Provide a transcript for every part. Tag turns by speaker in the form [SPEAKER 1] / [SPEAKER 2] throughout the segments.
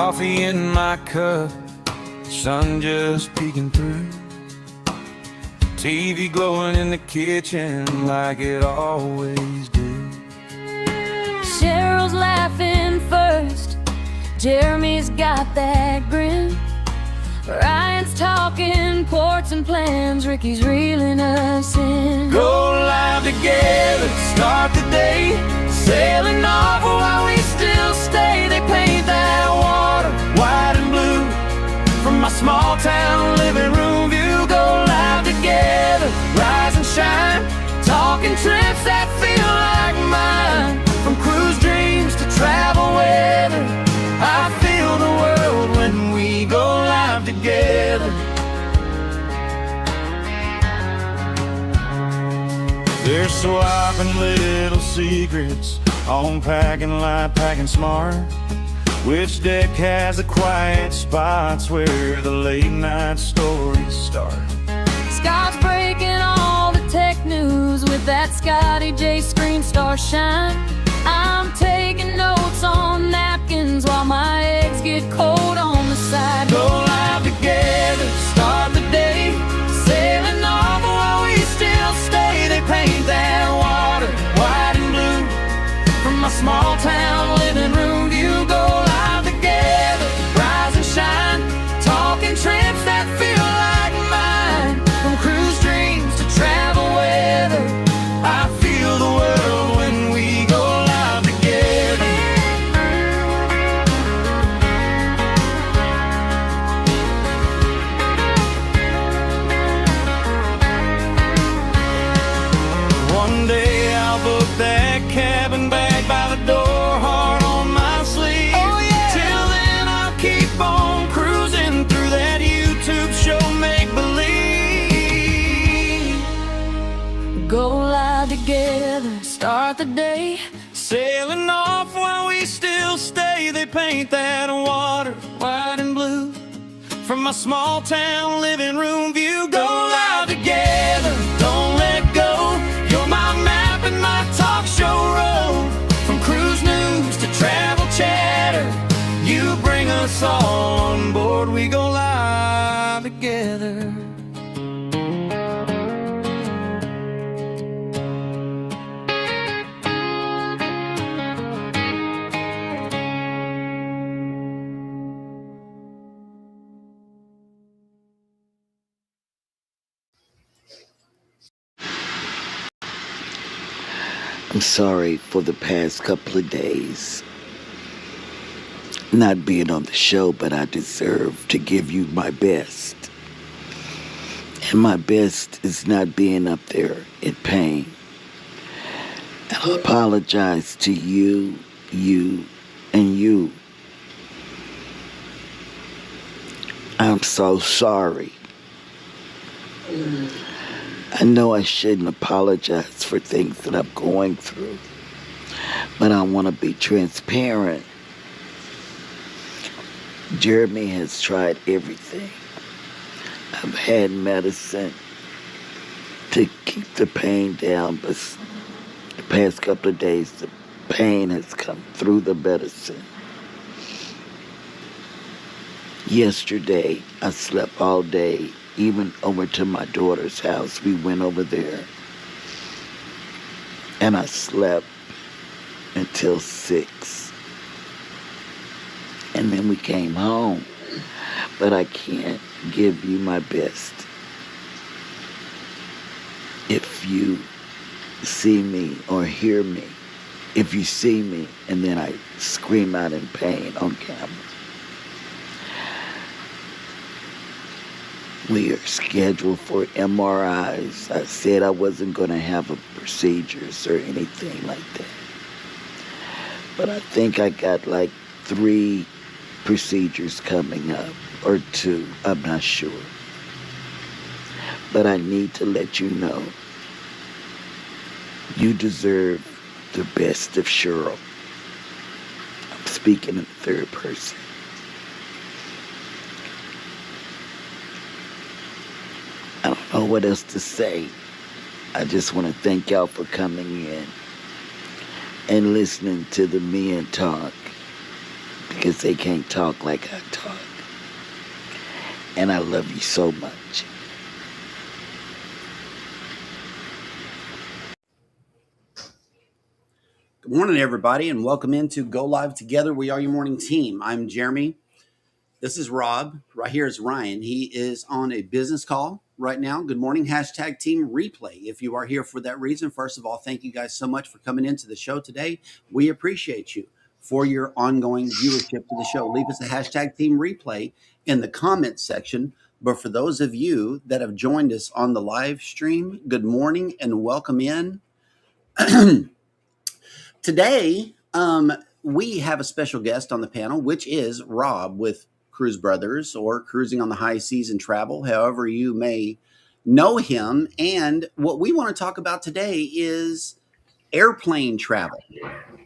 [SPEAKER 1] Coffee in my cup, sun just peeking through. TV glowing in the kitchen like it always do.
[SPEAKER 2] Cheryl's laughing first, Jeremy's got that grin. Ryan's talking ports and plans, Ricky's reeling us in.
[SPEAKER 1] Go live together, start the day, sailing off while we still stay. They paint that water white and blue from my small town living room view. Go live together, rise and shine, talking trips that feel like mine. From cruise dreams to travel weather, I feel the world when we go live together. They're swapping little secrets on packing light, packing smart. Which deck has the quiet spots where the late night stories start?
[SPEAKER 2] Scott's breaking all the tech news with that Scotty J screen star shine. I'm taking notes on napkins while my eggs get cold on the side.
[SPEAKER 1] Go live together, start the day, sailing off while we still stay. They paint that water white and blue from my small town living room view. Go live together, rise and shine, talking trips that feel like mine. From cruise dreams to travel weather, I feel the world when we go live together. One day I'll book that cabin bag by the door, heart on my sleeve. Oh, yeah. Till then I'll keep on cruising through that YouTube show make believe.
[SPEAKER 2] Go live together, start the day,
[SPEAKER 1] Sailing off while we still stay. They paint that water white and blue from my small town living room view. Go live together, don't let go. You're my map and my talk show road. From cruise news to travel chatter, you bring us all on board. We go live together.
[SPEAKER 3] I'm sorry for the past couple of days not being on the show, but I deserve to give you my best. And my best is not being up there in pain. And I apologize to you, and you. I'm so sorry. I know I shouldn't apologize for things that I'm going through, but I want to be transparent. Jeremy has tried everything. I've had medicine to keep the pain down, but the past couple of days, the pain has come through the medicine. Yesterday, I slept all day. Even over to my daughter's house, we went over there. And I slept until 6. And then we came home. But I can't give you my best if you see me or hear me. If you see me and then I scream out in pain on camera. We are scheduled for MRIs. I said I wasn't going to have procedures or anything like that. But I think I got like 3 procedures coming up, or 2, I'm not sure. But I need to let you know, you deserve the best of Cheryl. I'm speaking in the third person. I don't know what else to say. I just want to thank y'all for coming in and listening to the men talk. because they can't talk like I talk. And I love you so much.
[SPEAKER 4] Good morning, everybody, and welcome into Go Live Together. We are your morning team. I'm Jeremy. This is Rob. Right here is Ryan. He is on a business call right now. Good morning, hashtag team replay. If you are here for that reason, first of all, thank you guys so much for coming into the show today. We appreciate you for your ongoing viewership to the show. Leave us a hashtag team replay in the comments section. But for those of you that have joined us on the live stream, good morning and welcome in. Today, we have a special guest on the panel, which is Rob with Cruise Brothers, or Cruising on the High Seas and Travel, however you may know him. And what we want to talk about today is airplane travel.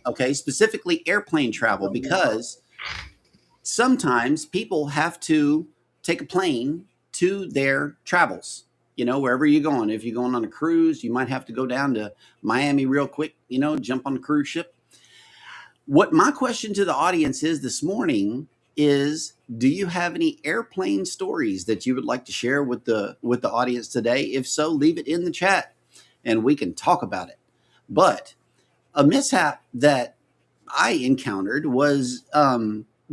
[SPEAKER 4] Okay, specifically airplane travel, because sometimes people have to take a plane to their travels. You know, wherever you're going. If you're going on a cruise, you might have to go down to Miami real quick, jump on a cruise ship. What my question to the audience is this morning is, do you have any airplane stories that you would like to share with the audience today? If so, leave it in the chat and we can talk about it. But a mishap that I encountered was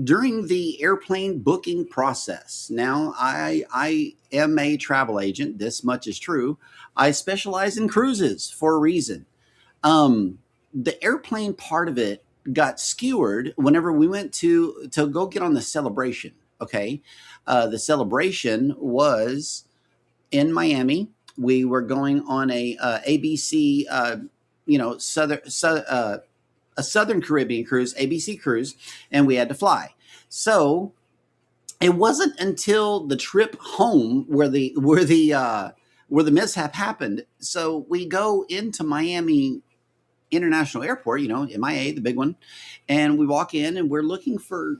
[SPEAKER 4] during the airplane booking process. Now, I am a travel agent. This much is true. I specialize in cruises for a reason. The airplane part of it got skewered whenever we went to go get on the celebration. Okay, the celebration was in Miami. We were going on a ABC, a Southern Caribbean cruise, ABC cruise, and we had to fly. So it wasn't until the trip home where the mishap happened. So we go into Miami International Airport, MIA, the big one, and we walk in and we're looking for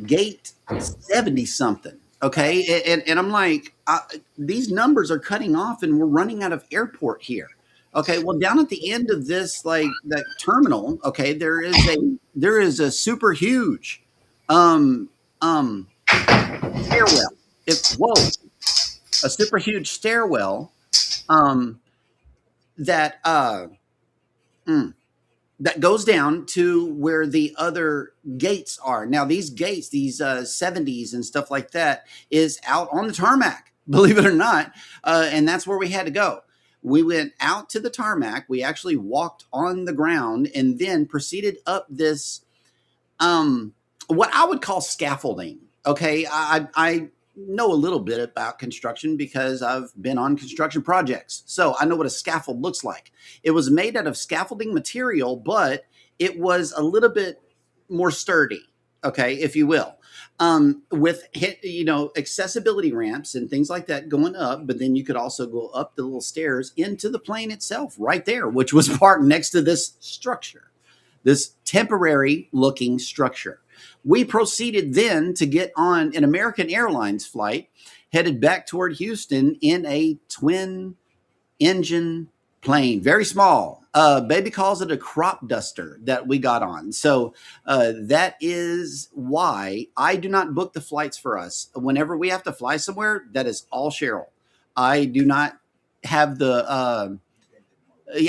[SPEAKER 4] gate 70 something. Okay, and I'm like, these numbers are cutting off, and we're running out of airport here. Okay, well, down at the end of this, like that terminal, okay, there is a super huge stairwell. A super huge stairwell that that goes down to where the other gates are. Now, these gates, these 70s and stuff like that, is out on the tarmac, believe it or not, and that's where we had to go. We went out to the tarmac. We actually walked on the ground and then proceeded up this, what I would call scaffolding. Okay, I know a little bit about construction because I've been on construction projects. So I know what a scaffold looks like. It was made out of scaffolding material, but it was a little bit more sturdy, okay, if you will. With accessibility ramps and things like that going up, but then you could also go up the little stairs into the plane itself right there, which was parked next to this structure, this temporary looking structure. We proceeded then to get on an American Airlines flight headed back toward Houston in a twin engine plane, very small. Baby calls it a crop duster that we got on. So that is why I do not book the flights for us. Whenever we have to fly somewhere, that is all Cheryl. I do not have the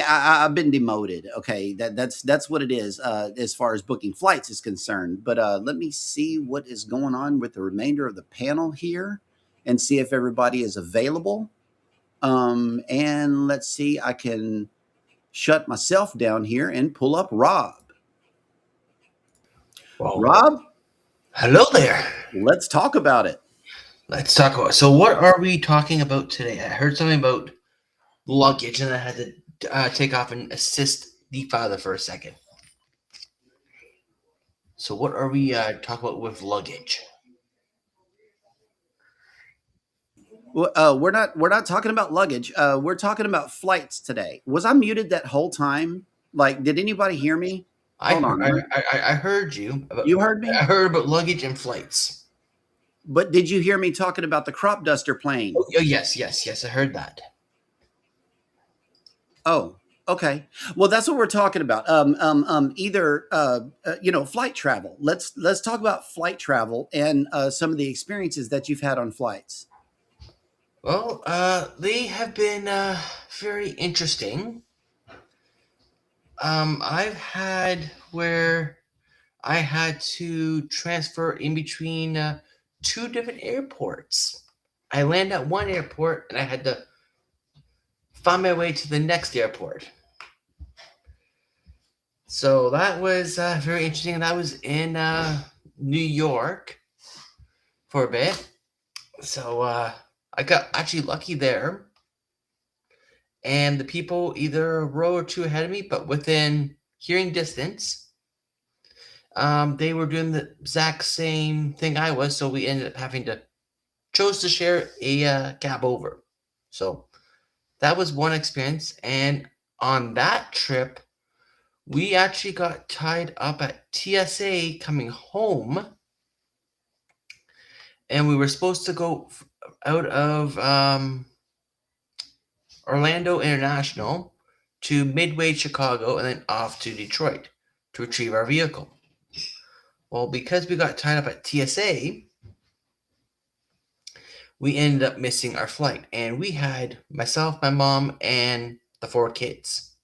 [SPEAKER 4] I've been demoted. Okay, that's what it is as far as booking flights is concerned. But let me see what is going on with the remainder of the panel here, and see if everybody is available. And let's see, I can shut myself down here and pull up Rob.
[SPEAKER 5] Well,
[SPEAKER 4] Rob,
[SPEAKER 5] hello there.
[SPEAKER 4] let's talk about it.
[SPEAKER 5] Let's talk about. So, what are we talking about today? I heard something about luggage, and I had to take off and assist the father for a second. So, what are we talking about with luggage?
[SPEAKER 4] We're not talking about luggage. We're talking about flights today. Was I muted that whole time? Like, did anybody hear me? Hold on.
[SPEAKER 5] I heard you.
[SPEAKER 4] You heard me?
[SPEAKER 5] I heard about luggage and flights.
[SPEAKER 4] But did you hear me talking about the crop duster plane?
[SPEAKER 5] Oh, yes. I heard that.
[SPEAKER 4] Oh, Okay. Well, that's what we're talking about. Either flight travel. Let's talk about flight travel and some of the experiences that you've had on flights.
[SPEAKER 5] Well, they have been very interesting. I've had where I had to transfer in between two different airports. I land at one airport and I had to find my way to the next airport. So that was very interesting. That was in New York for a bit. So I got actually lucky there. And the people either a row or two ahead of me, but within hearing distance, they were doing the exact same thing I was. So we ended up having to chose to share a cab over. So that was one experience. And on that trip, we actually got tied up at TSA coming home, and we were supposed to go out of Orlando International to Midway, Chicago, and then off to Detroit to retrieve our vehicle. Well, because we got tied up at TSA, we ended up missing our flight, and we had myself, my mom, and the 4 kids.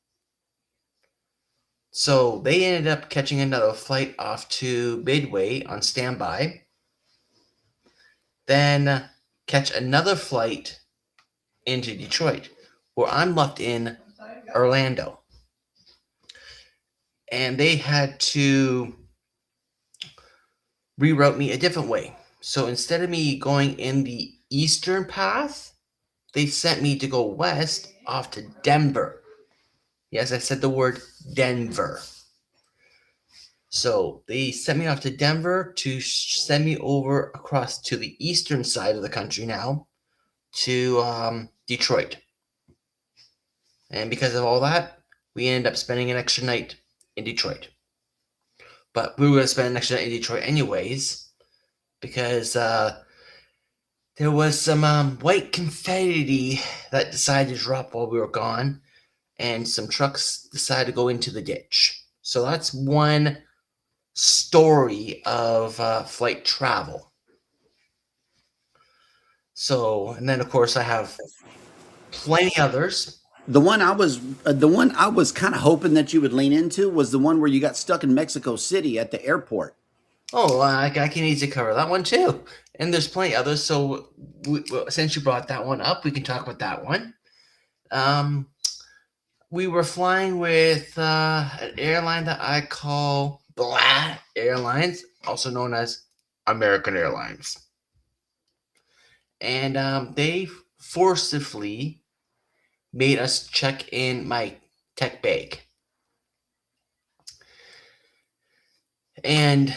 [SPEAKER 5] So they ended up catching another flight off to Midway on standby, then catch another flight into Detroit, where I'm left in Orlando. And they had to reroute me a different way. So instead of me going in the eastern path, they sent me to go west off to Denver. Yes, I said the word Denver. So they sent me off to Denver to send me over across to the eastern side of the country now to Detroit. And because of all that, we ended up spending an extra night in Detroit. But we were going to spend an extra night in Detroit anyways, because there was some white confetti that decided to drop while we were gone, and some trucks decided to go into the ditch. So that's one story of flight travel. So, and then of course I have plenty others.
[SPEAKER 4] The one I was kind of hoping that you would lean into was the one where you got stuck in Mexico City at the airport.
[SPEAKER 5] Oh, I can easily cover that one too. And there's plenty others. So since you brought that one up, we can talk about that one. We were flying with an airline that I call Blah Airlines, also known as American Airlines. And they forcibly made us check in my tech bag. And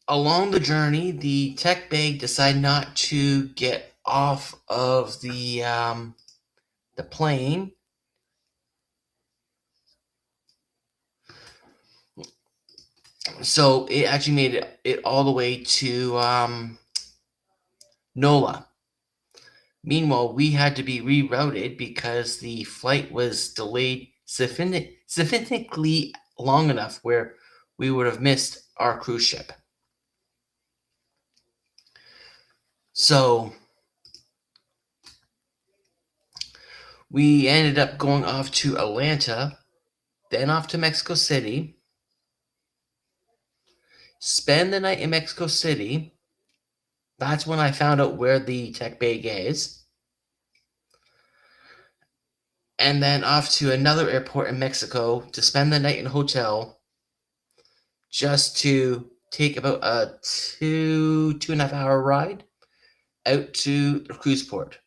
[SPEAKER 5] along the journey, the tech bag decided not to get off of the plane. So it actually made it all the way to NOLA. Meanwhile, we had to be rerouted because the flight was delayed significantly long enough where we would have missed our cruise ship. So we ended up going off to Atlanta, then off to Mexico City, spend the night in Mexico City. That's when I found out where the tech bag is. And then off to another airport in Mexico to spend the night in a hotel, just to take about a 2.5 hour ride out to the cruise port.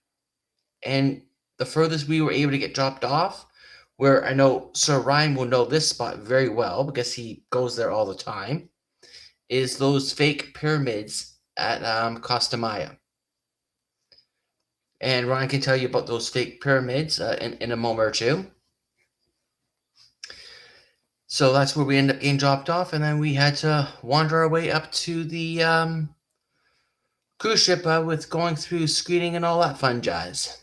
[SPEAKER 5] And the furthest we were able to get dropped off, where I know Sir Ryan will know this spot very well because he goes there all the time, is those fake pyramids at Costa Maya. And Ryan can tell you about those fake pyramids in a moment or two. So that's where we ended up getting dropped off, and then we had to wander our way up to the cruise ship with going through screening and all that fun jazz.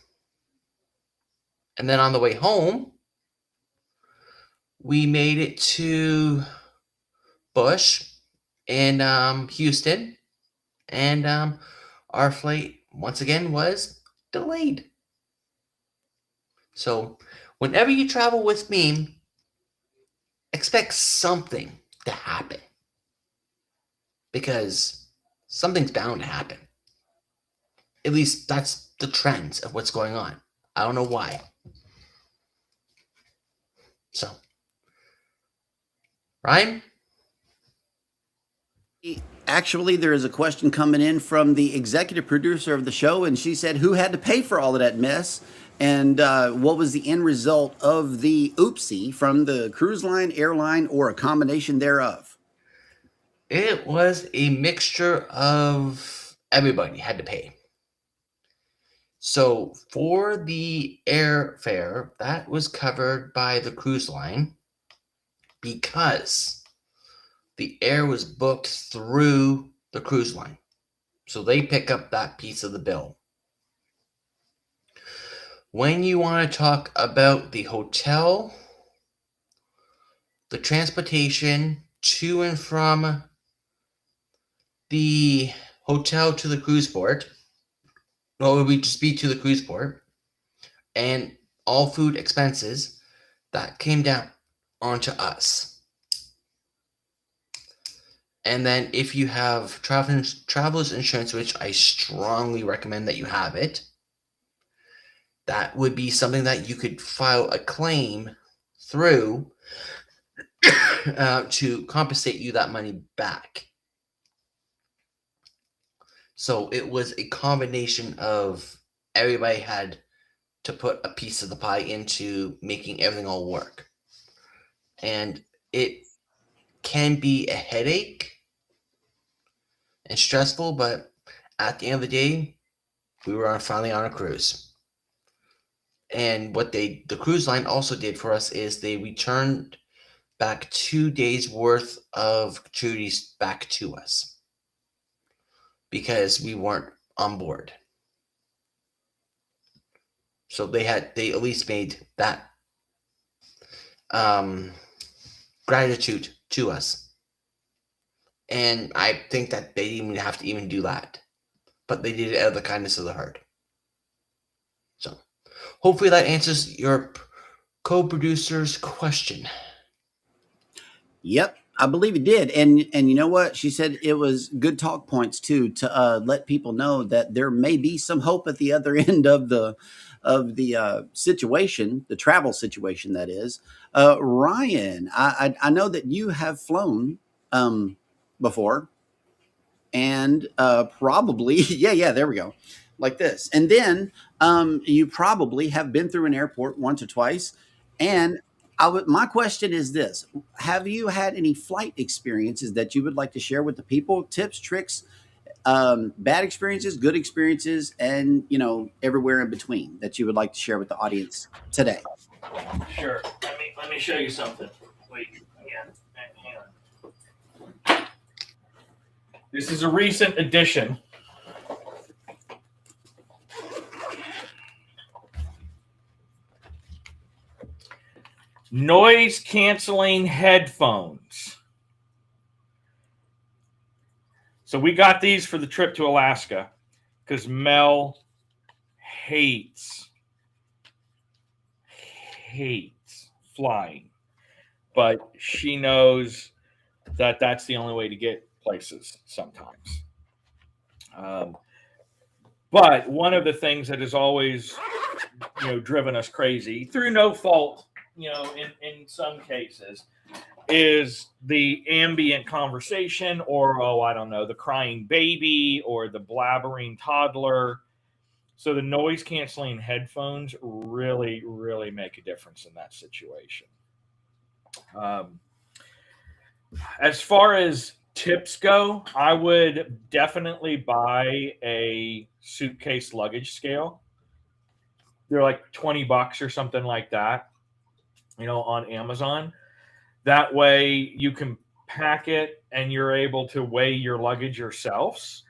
[SPEAKER 5] And then on the way home, We made it to Bush in Houston, and our flight once again was delayed. So, whenever you travel with me, expect something to happen because something's bound to happen. At least that's the trends of what's going on. I don't know why. So, Ryan?
[SPEAKER 4] Actually, there is a question coming in from the executive producer of the show, and she said, "Who had to pay for all of that mess? And what was the end result of the oopsie from the cruise line, airline, or a combination thereof?"
[SPEAKER 5] It was a mixture of everybody had to pay. So for the airfare, that was covered by the cruise line because the air was booked through the cruise line. So they pick up that piece of the bill. When you want to talk about the hotel, the transportation to and from the hotel to the cruise port, well, it would just be to the cruise port, and all food expenses, that came down onto us. And then if you have traveler's insurance, which I strongly recommend that you have it, that would be something that you could file a claim through to compensate you that money back. So it was a combination of everybody had to put a piece of the pie into making everything all work. And it can be a headache and stressful, but at the end of the day, we were finally on a cruise. And what the cruise line also did for us is they returned back 2 days worth of gratuities back to us because we weren't on board. So they at least made that gratitude to us. And I think that they didn't even have to even do that. But they did it out of the kindness of the heart. So hopefully that answers your co-producer's question.
[SPEAKER 4] Yep, I believe it did. And you know what? She said it was good talk points too to let people know that there may be some hope at the other end of the situation, the travel situation that is. Ryan, I know that you have flown before, and probably yeah, there we go, like this. And then you probably have been through an airport once or twice. And my question is this: have you had any flight experiences that you would like to share with the people? Tips, tricks, bad experiences, good experiences, and everywhere in between that you would like to share with the audience today.
[SPEAKER 6] Sure. Let me show you something. Wait, yeah, hang on. This is a recent addition. Noise canceling headphones. So we got these for the trip to Alaska because Mel hates flying, but she knows that that's the only way to get places sometimes. But one of the things that has always, driven us crazy through no fault, in some cases, is the ambient conversation, or I don't know, the crying baby or the blabbering toddler. So the noise canceling headphones really, really make a difference in that situation. As far as tips go, I would definitely buy a suitcase luggage scale. They're like $20 or something like that, on Amazon. That way you can pack it and you're able to weigh your luggage yourselves.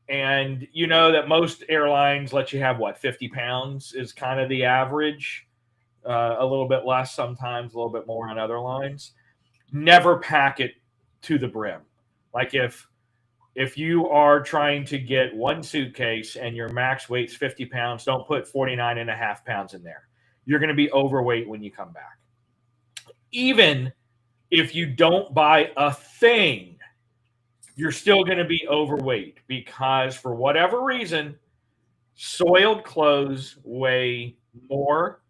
[SPEAKER 6] And you know that most airlines let you have 50 pounds is kind of the average. a little bit less sometimes, a little bit more on other lines. Never pack it to the brim. Like if you are trying to get one suitcase and your max weight's 50 pounds, don't put 49 and a half pounds in there. You're going to be overweight when you come back. Even if you don't buy a thing, you're still going to be overweight because for whatever reason, soiled clothes weigh more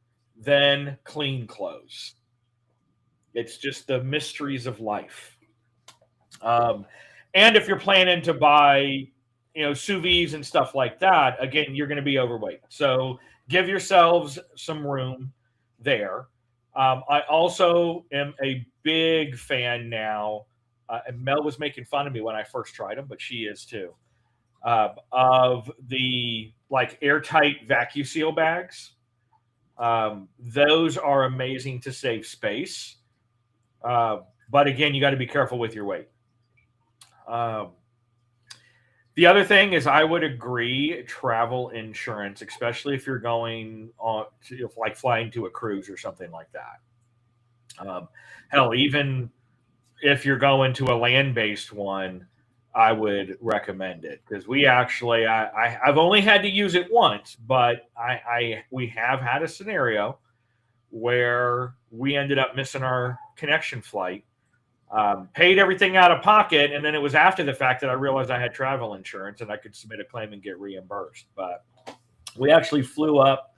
[SPEAKER 6] than clean clothes. It's just the mysteries of life. And if you're planning to buy, sous vide and stuff like that, again, you're going to be overweight. So give yourselves some room there. I also am a big fan now. And Mel was making fun of me when I first tried them, but she is too. Of the like airtight vacuum seal bags. Those are amazing to save space. But again, you got to be careful with your weight. The other thing is I would agree travel insurance, especially if you're going on to, like flying to a cruise or something like that. Hell, even if you're going to a land-based one, I would recommend it because we actually, I've only had to use it once, but we have had a scenario where we ended up missing our connection flight. Paid everything out of pocket, and then it was after the fact that I realized I had travel insurance and I could submit a claim and get reimbursed. But we actually flew up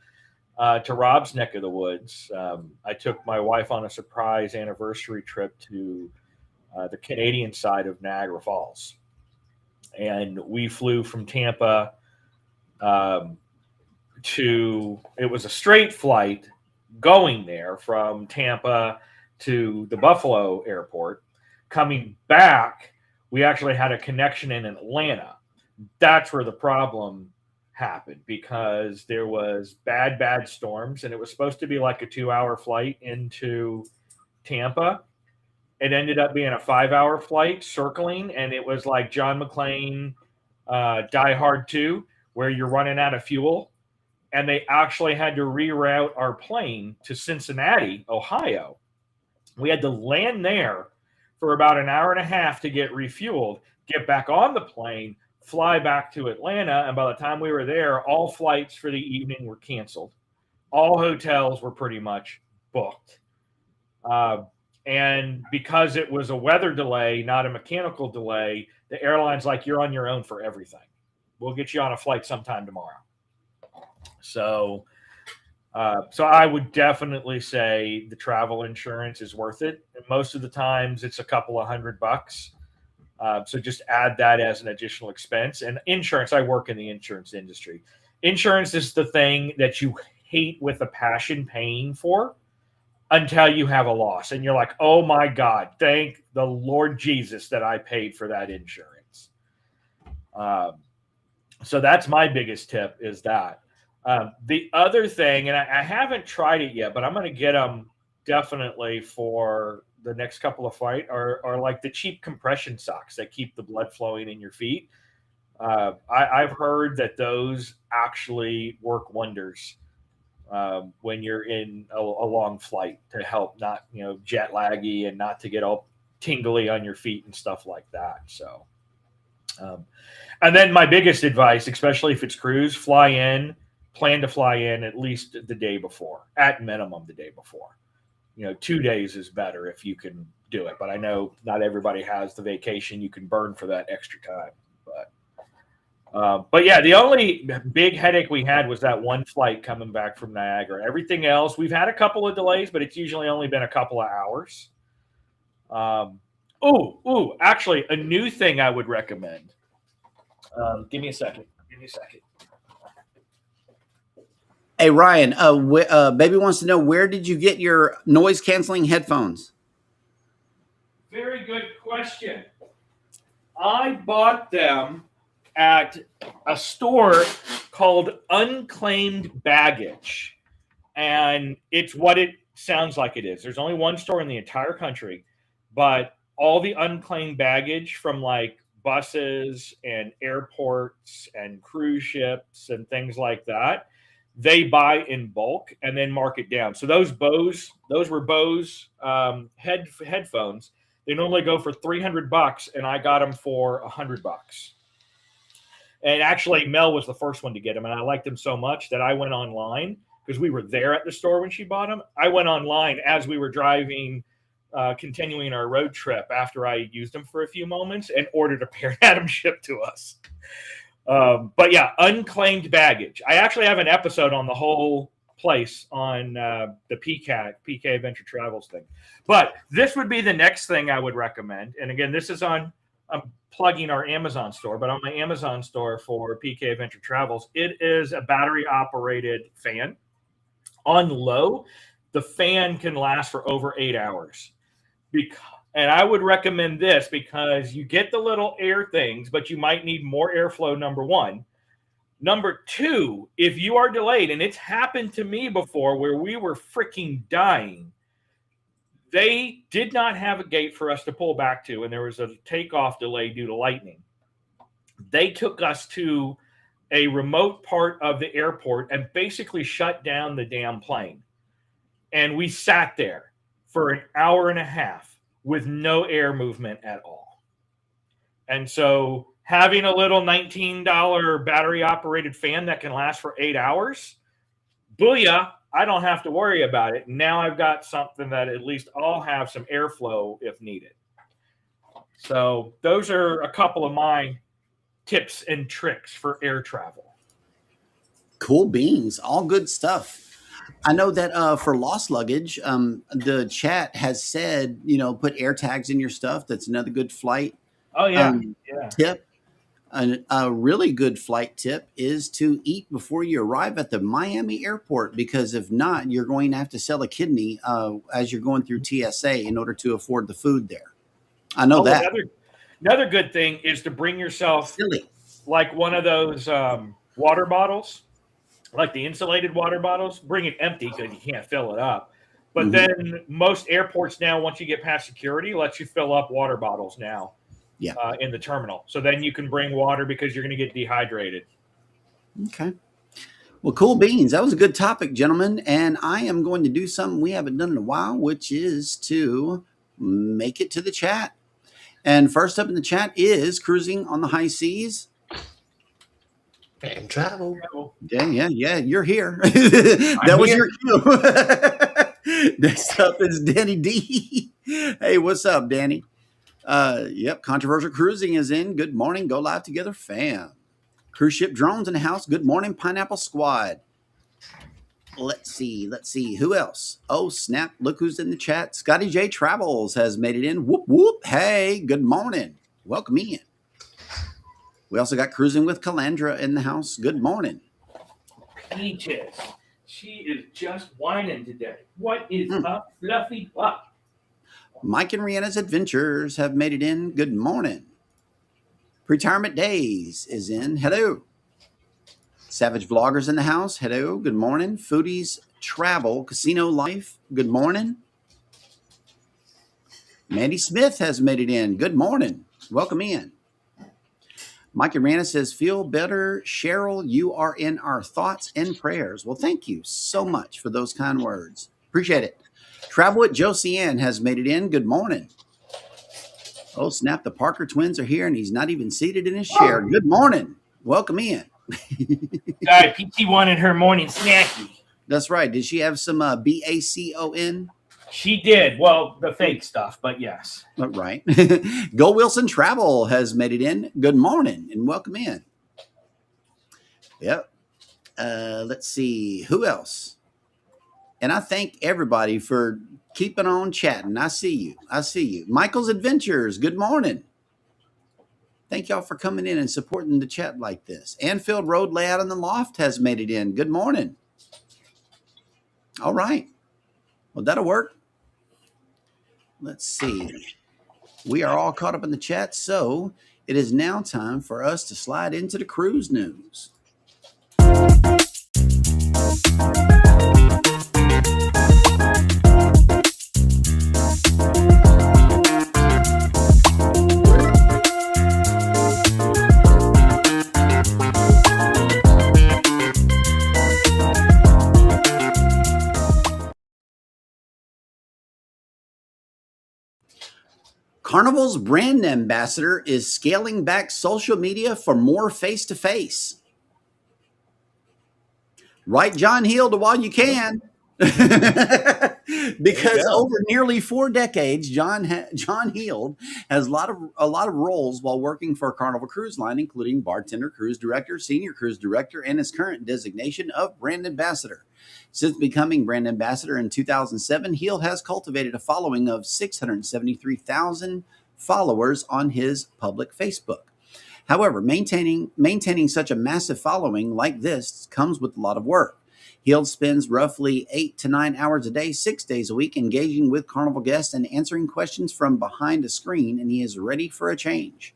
[SPEAKER 6] to Rob's neck of the woods. I took my wife on a surprise anniversary trip to the Canadian side of Niagara Falls, and we flew from Tampa to. It was a straight flight going there from Tampa to the Buffalo airport. Coming back, we actually had a connection in Atlanta. That's where the problem happened because there was bad storms, and it was supposed to be like a 2-hour flight into Tampa. It ended up being a 5-hour flight circling, and it was like John McClane, Die Hard 2, where you're running out of fuel. And they actually had to reroute our plane to Cincinnati, Ohio. We had to land there for about an hour and a half to get refueled, get back on the plane, fly back to Atlanta. And by the time we were there, all flights for the evening were canceled. All hotels were pretty much booked. And because it was a weather delay, not a mechanical delay, the airline's like, you're on your own for everything. We'll get you on a flight sometime tomorrow. So I would definitely say the travel insurance is worth it. And most of the times it's a couple of $100. So just add that as an additional expense. And insurance, I work in the insurance industry. Insurance is the thing that you hate with a passion paying for until you have a loss. And you're like, oh my God, thank the Lord Jesus that I paid for that insurance. So that's my biggest tip is that. The other thing, and I haven't tried it yet, but I'm going to get them definitely for the next couple of flights, are like the cheap compression socks that keep the blood flowing in your feet. I've heard that those actually work wonders when you're in a long flight to help not, jet laggy and not to get all tingly on your feet and stuff like that. So, and then my biggest advice, especially if it's cruise, plan to fly in at least the day before, at minimum the day before. 2 days is better if you can do it. But I know not everybody has the vacation you can burn for that extra time. But yeah, the only big headache we had was that one flight coming back from Niagara. Everything else, we've had a couple of delays, but it's usually only been a couple of hours. Actually, a new thing I would recommend. Give me a second.
[SPEAKER 4] Hey, Ryan, Baby wants to know, where did you get your noise-canceling headphones?
[SPEAKER 6] Very good question. I bought them at a store called Unclaimed Baggage, and it's what it sounds like it is. There's only one store in the entire country, but all the unclaimed baggage from like buses and airports and cruise ships and things like that, they buy in bulk and then mark it down. So those were Bose headphones. They normally go for $300, and I got them for $100. And actually, Mel was the first one to get them, and I liked them so much that I went online because we were there at the store when she bought them. I went online as we were driving, continuing our road trip after I used them for a few moments, and ordered a pair and had them shipped to us. But yeah, unclaimed baggage. I actually have an episode on the whole place on the PK Adventure Travels thing. But this would be the next thing I would recommend. And again, this is I'm plugging our Amazon store, but on my Amazon store for PK Adventure Travels, it is a battery operated fan. On low, the fan can last for over 8 hours. And I would recommend this because you get the little air things, but you might need more airflow, number one. Number two, if you are delayed, and it's happened to me before where we were freaking dying, they did not have a gate for us to pull back to, and there was a takeoff delay due to lightning. They took us to a remote part of the airport and basically shut down the damn plane. And we sat there for an hour and a half with no air movement at all. And so having a little $19 battery operated fan that can last for 8 hours, booyah, I don't have to worry about it. Now I've got something that at least I'll have some airflow if needed. So those are a couple of my tips and tricks for air travel.
[SPEAKER 4] Cool beans. All good stuff. I know that for lost luggage, the chat has said, put air tags in your stuff. That's another good flight
[SPEAKER 6] Oh, yeah.
[SPEAKER 4] tip. A really good flight tip is to eat before you arrive at the Miami airport, because if not, you're going to have to sell a kidney as you're going through TSA in order to afford the food there. I know that.
[SPEAKER 6] Another good thing is to bring yourself like one of those water bottles, like the insulated water bottles. Bring it empty because you can't fill it up. But then most airports now, once you get past security, let you fill up water bottles now. Yeah, in the terminal. So then you can bring water because you're going to get dehydrated.
[SPEAKER 4] Okay. Well, cool beans. That was a good topic, gentlemen. And I am going to do something we haven't done in a while, which is to make it to the chat. And first up in the chat is Cruising on the High Seas.
[SPEAKER 5] And travel.
[SPEAKER 4] Yeah. You're here. That was your cue. Next up is Danny D. Hey, what's up, Danny? Yep, Controversial Cruising is in. Good morning, Go Live Together fam. Cruise Ship Drones in the house. Good morning, Pineapple Squad. Let's see. Who else? Oh, snap. Look who's in the chat. Scotty J Travels has made it in. Whoop, whoop. Hey, good morning. Welcome in. We also got Cruising with Calandra in the house. Good morning.
[SPEAKER 6] Peaches. She is just whining today. What is up, Fluffy Fluff?
[SPEAKER 4] Mike and Rihanna's Adventures have made it in. Good morning. Retirement Days is in. Hello. Savage Vloggers in the house. Hello. Good morning. Foodies Travel Casino Life. Good morning. Mandy Smith has made it in. Good morning. Welcome in. Mike and Rihanna says, feel better. Cheryl, you are in our thoughts and prayers. Well, thank you so much for those kind words. Appreciate it. Travel with Josie Ann has made it in. Good morning. Oh, snap. The Parker twins are here, and he's not even seated in his chair. Good morning. Welcome in.
[SPEAKER 6] Sorry, PT wanted her morning snacky.
[SPEAKER 4] That's right. Did she have some BACON?
[SPEAKER 6] She did. Well, the fake stuff, but yes.
[SPEAKER 4] Right. Go Wilson Travel has made it in. Good morning, and welcome in. Yep. Let's see. Who else? And I thank everybody for keeping on chatting. I see you. Michael's Adventures. Good morning. Thank y'all for coming in and supporting the chat like this. Anfield Road Layout in the Loft has made it in. Good morning. All right. Well, that'll work. Let's see. We are all caught up in the chat, so it is now time for us to slide into the cruise news. Carnival's brand ambassador is scaling back social media for more face to face. Write John Heald while you can. Because
[SPEAKER 6] go.
[SPEAKER 4] over nearly 4 decades, John Heald has a lot of roles while working for Carnival Cruise Line, including bartender, cruise director, senior cruise director, and his current designation of brand ambassador. Since becoming brand ambassador in 2007, Heald has cultivated a following of 673,000 followers on his public Facebook. However, maintaining such a massive following like this comes with a lot of work. Heald spends roughly 8 to 9 hours a day, 6 days a week, engaging with Carnival guests and answering questions from behind a screen, and he is ready for a change.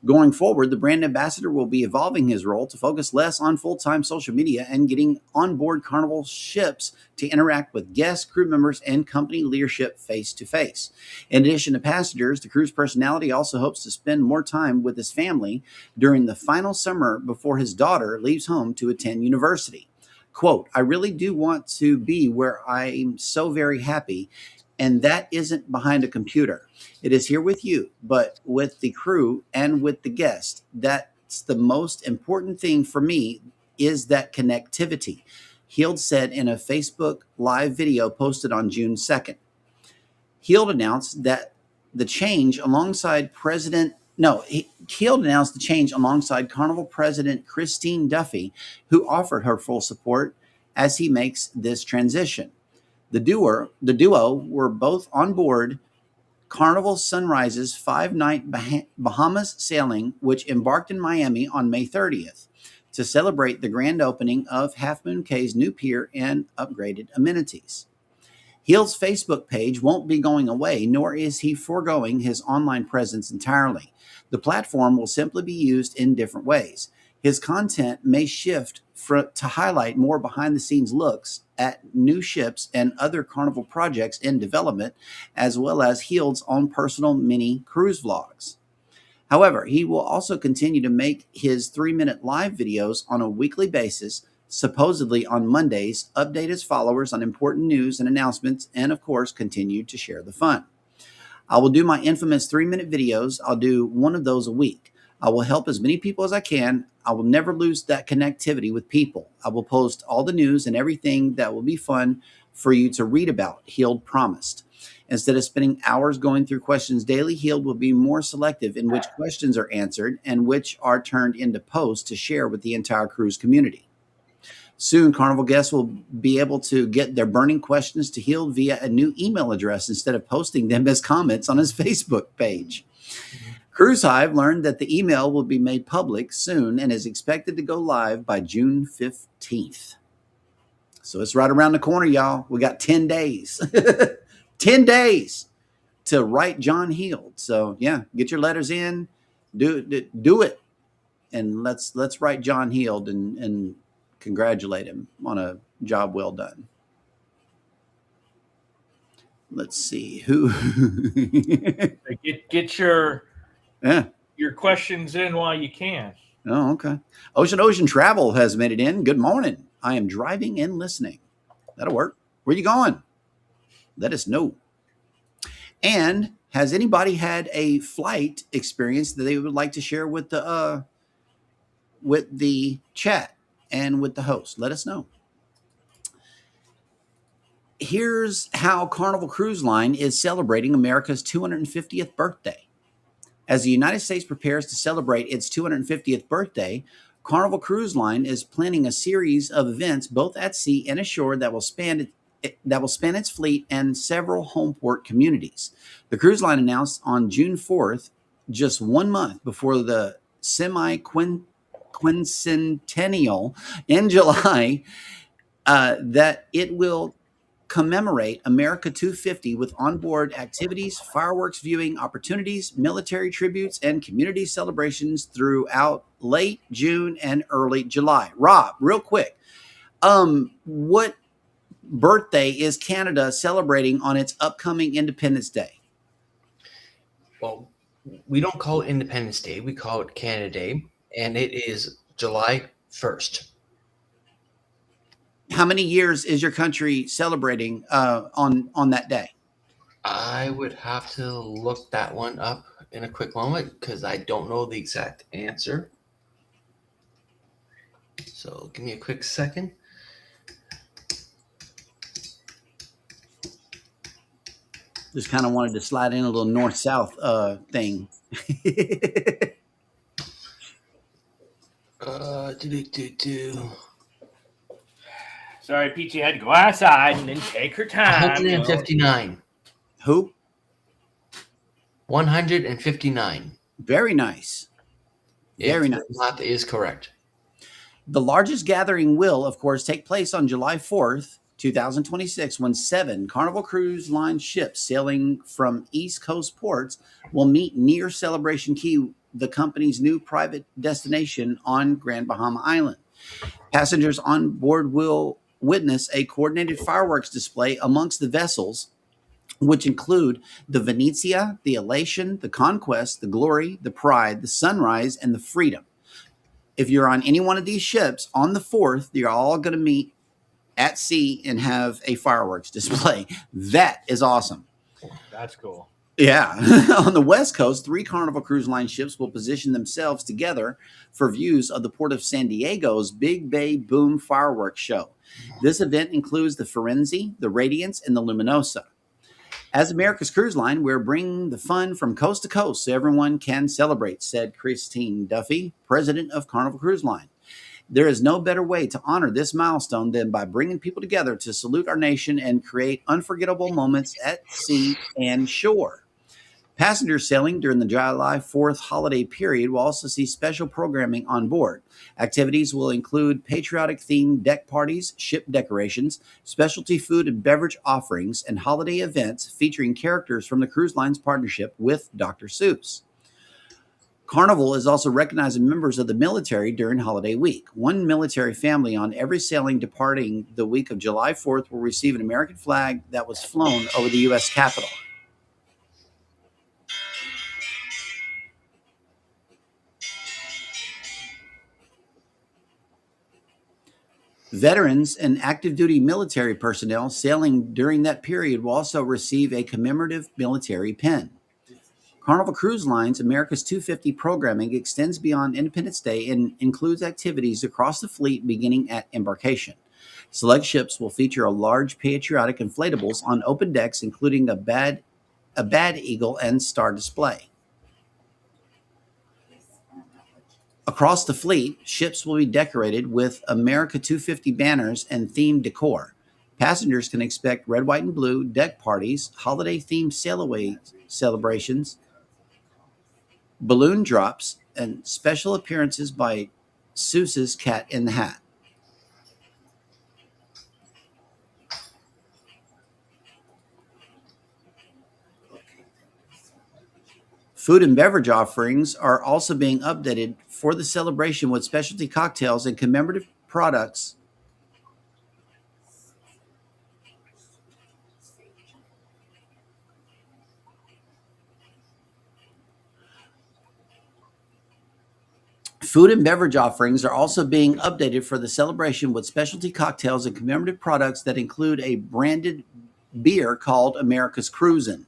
[SPEAKER 4] Going forward, the brand ambassador will be evolving his role to focus less on full-time social media and getting on board Carnival ships to interact with guests, crew members, and company leadership face-to-face. In addition to passengers, the cruise personality also hopes to spend more time with his family during the final summer before his daughter leaves home to attend university. Quote, I really do want to be where I'm so very happy, and that isn't behind a computer. It is here with you, but with the crew and with the guest. That's the most important thing for me is that connectivity, Heald said in a Facebook live video posted on June 2nd. Heald announced that the change alongside Heald announced the change alongside Carnival President Christine Duffy, who offered her full support as he makes this transition. The duo were both on board Carnival Sunrise's 5-night Bahamas sailing, which embarked in Miami on May 30th to celebrate the grand opening of Half Moon Cay's new pier and upgraded amenities. Heald's Facebook page won't be going away, nor is he foregoing his online presence entirely. The platform will simply be used in different ways. His content may shift to highlight more behind-the-scenes looks at new ships and other Carnival projects in development, as well as Heald's own personal mini cruise vlogs. However, he will also continue to make his 3-minute live videos on a weekly basis, supposedly on Mondays, update his followers on important news and announcements, and of course, continue to share the fun. I will do my infamous 3-minute videos. I'll do one of those a week. I will help as many people as I can. I will never lose that connectivity with people. I will post all the news and everything that will be fun for you to read about, Heald promised. Instead of spending hours going through questions daily, Heald will be more selective in which questions are answered and which are turned into posts to share with the entire cruise community. Soon, Carnival guests will be able to get their burning questions to Heald via a new email address instead of posting them as comments on his Facebook page. Cruise Hive learned that the email will be made public soon and is expected to go live by June 15th. So it's right around the corner, y'all. We got 10 days. 10 days to write John Heald. So, yeah, get your letters in. Do it. And let's write John Heald and congratulate him on a job well done. Let's see who.
[SPEAKER 6] Get your
[SPEAKER 4] Yeah.
[SPEAKER 6] your questions in while you can.
[SPEAKER 4] Oh, okay. Ocean Travel has made it in. Good morning. I am driving and listening. That'll work. Where you going? Let us know. And has anybody had a flight experience that they would like to share with the chat and with the host? Let us know. Here's how Carnival Cruise Line is celebrating America's 250th birthday. As the United States prepares to celebrate its 250th birthday, Carnival Cruise Line is planning a series of events both at sea and ashore that will span its fleet and several home port communities. The cruise line announced on June 4th, just 1 month before the semi-quincentennial in July, that it will commemorate America 250 with onboard activities, fireworks viewing opportunities, military tributes, and community celebrations throughout late June and early July. Rob, real quick, what birthday is Canada celebrating on its upcoming Independence Day?
[SPEAKER 5] Well, we don't call it Independence Day. We call it Canada Day, and it is July 1st.
[SPEAKER 4] How many years is your country celebrating on that day?
[SPEAKER 5] I would have to look that one up in a quick moment because I don't know the exact answer. So give me a quick second.
[SPEAKER 4] Just kind of wanted to slide in a little north-south thing.
[SPEAKER 5] Do.
[SPEAKER 6] Sorry, Peachy had to go outside and then take her time.
[SPEAKER 5] 159.
[SPEAKER 4] Who?
[SPEAKER 5] 159.
[SPEAKER 4] Very nice. Very
[SPEAKER 5] If
[SPEAKER 4] nice.
[SPEAKER 5] the math is correct.
[SPEAKER 4] The largest gathering will, of course, take place on July 4th, 2026, when 7 Carnival Cruise Line ships sailing from East Coast ports will meet near Celebration Key, the company's new private destination on Grand Bahama Island. Passengers on board will witness a coordinated fireworks display amongst the vessels, which include the Venezia, the Elation, the Conquest, the Glory, the Pride, the Sunrise, and the Freedom. If you're on any one of these ships on the 4th, you're all going to meet at sea and have a fireworks display. That is awesome.
[SPEAKER 6] That's cool.
[SPEAKER 4] Yeah. On the West Coast, 3 Carnival Cruise Line ships will position themselves together for views of the Port of San Diego's Big Bay Boom fireworks show. This event includes the Firenze, the Radiance, and the Luminosa. As America's Cruise Line, we're bringing the fun from coast to coast so everyone can celebrate, said Christine Duffy, president of Carnival Cruise Line. There is no better way to honor this milestone than by bringing people together to salute our nation and create unforgettable moments at sea and shore. Passengers sailing during the July 4th holiday period will also see special programming on board. Activities will include patriotic-themed deck parties, ship decorations, specialty food and beverage offerings, and holiday events featuring characters from the cruise line's partnership with Dr. Seuss. Carnival is also recognizing members of the military during holiday week. One military family on every sailing departing the week of July 4th will receive an American flag that was flown over the U.S. Capitol. Veterans and active duty military personnel sailing during that period will also receive a commemorative military pin. Carnival Cruise Line's America's 250 programming extends beyond Independence Day and includes activities across the fleet beginning at embarkation. Select ships will feature a large patriotic inflatables on open decks, including a bad eagle and star display. Across the fleet, ships will be decorated with America 250 banners and themed decor. Passengers can expect red, white, and blue deck parties, holiday-themed sail-away celebrations, balloon drops, and special appearances by Seuss's Cat in the Hat. Food and beverage offerings are also being updated for the celebration with specialty cocktails and commemorative products. Food and beverage offerings are also being updated for the celebration with specialty cocktails and commemorative products that include a branded beer called America's Cruisin'.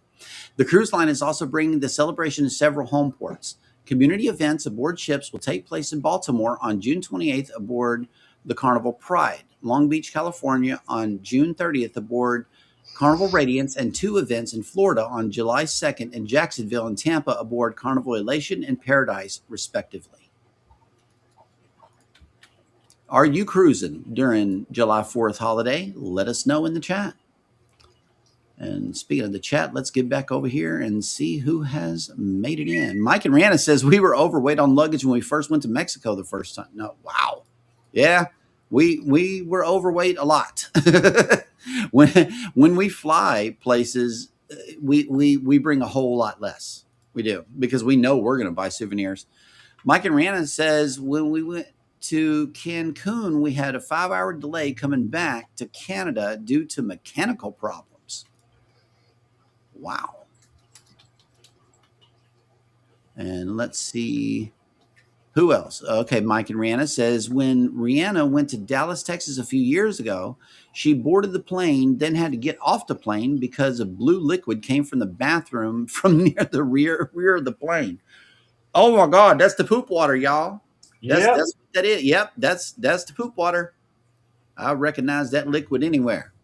[SPEAKER 4] The cruise line is also bringing the celebration to several home ports. Community events aboard ships will take place in Baltimore on June 28th aboard the Carnival Pride, Long Beach, California on June 30th aboard Carnival Radiance, and 2 events in Florida on July 2nd in Jacksonville and Tampa aboard Carnival Elation and Paradise, respectively. Are you cruising during July 4th holiday? Let us know in the chat. And speaking of the chat, let's get back over here and see who has made it in. Mike and Rihanna says we were overweight on luggage when we first went to Mexico the first time. No, wow. Yeah, we were overweight a lot. when we fly places, we bring a whole lot less. We do, because we know we're going to buy souvenirs. Mike and Rihanna says when we went to Cancun, we had a 5-hour delay coming back to Canada due to mechanical problems. Wow. And let's see. Who else? Okay, Mike and Rihanna says when Rihanna went to Dallas, Texas a few years ago, she boarded the plane, then had to get off the plane because a blue liquid came from the bathroom from near the rear of the plane. Oh my God, that's the poop water, y'all.
[SPEAKER 6] Yep.
[SPEAKER 4] That's what that is. Yep, that's the poop water. I recognize that liquid anywhere,